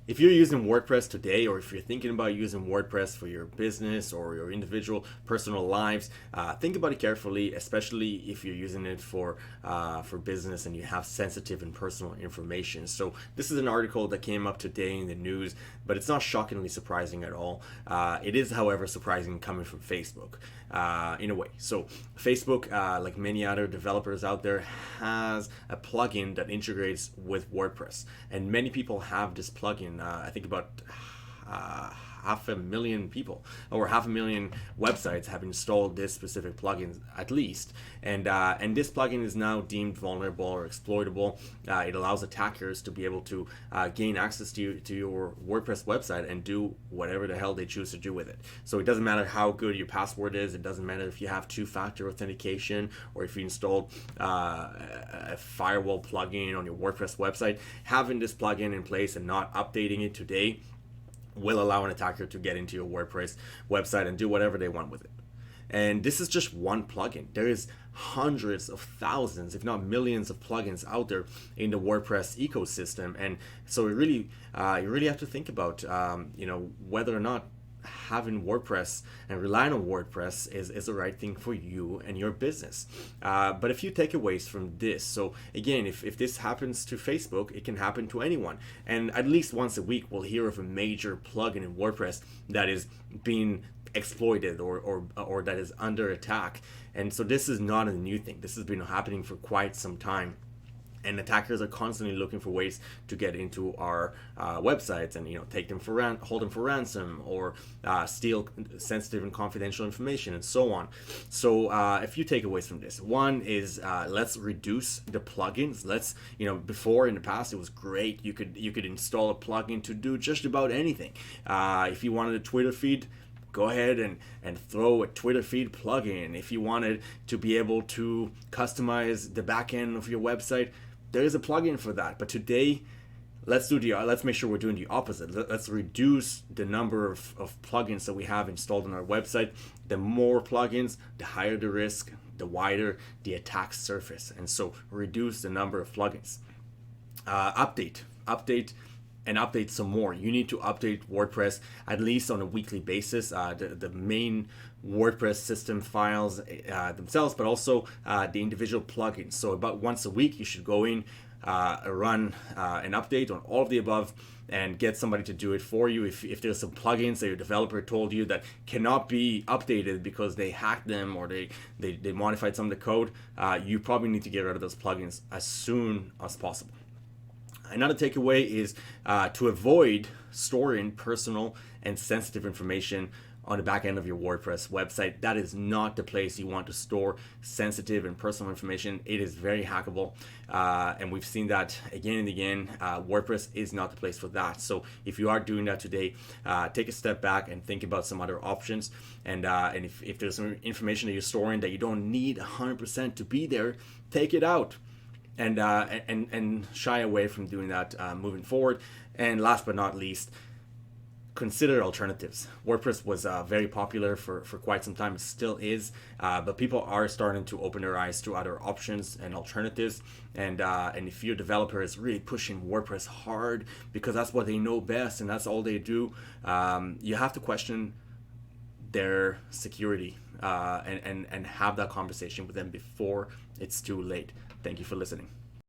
If you're using WordPress today, or if you're thinking about using WordPress for your business or your individual personal lives, think about it carefully, especially if you're using it for business and you have sensitive and personal information. So this is an article that came up today in the news, but it's not shockingly surprising at all. It is, however, surprising coming from Facebook in a way. So Facebook, like many other developers out there, has a plugin that integrates with WordPress, and many people have this plugin. I think about 500,000 people or 500,000 websites have installed this specific plugin at least, and this plugin is now deemed vulnerable or exploitable. It allows attackers to be able to gain access to your WordPress website and do whatever the hell they choose to do with it. So it doesn't matter how good your password is. It doesn't matter if you have two-factor authentication or if you installed a firewall plugin on your WordPress website. Having this plugin in place and not updating it today will allow an attacker to get into your WordPress website and do whatever they want with it. And this is just one plugin. There is hundreds of thousands, if not millions, of plugins out there in the WordPress ecosystem. And so you really have to think about whether or not having WordPress and relying on WordPress is the right thing for you and your business. But a few takeaways from this. So again, if this happens to Facebook, it can happen to anyone. And at least once a week, we'll hear of a major plugin in WordPress that is being exploited or that is under attack. And so this is not a new thing. This has been happening for quite some time. And attackers are constantly looking for ways to get into our websites and take them hold them for ransom, or steal sensitive and confidential information, and so on. So a few takeaways from this. One is let's reduce the plugins. Let's before in the past it was great. You could install a plugin to do just about anything. If you wanted a Twitter feed, go ahead and throw a Twitter feed plugin. If you wanted to be able to customize the back end of your website, there is a plugin for that. But today, let's make sure we're doing the opposite. Let's reduce the number of plugins that we have installed on our website. The more plugins, the higher the risk, the wider the attack surface. And so reduce the number of plugins. Update and update some more. You need to update WordPress at least on a weekly basis. The main WordPress system files themselves, but also the individual plugins. So about once a week, you should go in, run an update on all of the above, and get somebody to do it for you. If there's some plugins that your developer told you that cannot be updated because they hacked them or they modified some of the code, you probably need to get rid of those plugins as soon as possible. Another takeaway is to avoid storing personal and sensitive information on the back end of your WordPress website. That is not the place you want to store sensitive and personal information. It is very hackable, and we've seen that again and again. WordPress is not the place for that. So if you are doing that today, take a step back and think about some other options. And if there's some information that you're storing that you don't need 100% to be there, take it out. And shy away from doing that moving forward. And last but not least, consider alternatives. WordPress was very popular for quite some time. It still is, but people are starting to open their eyes to other options and alternatives. And if your developer is really pushing WordPress hard because that's what they know best and that's all they do, you have to question their security and have that conversation with them before it's too late. Thank you for listening.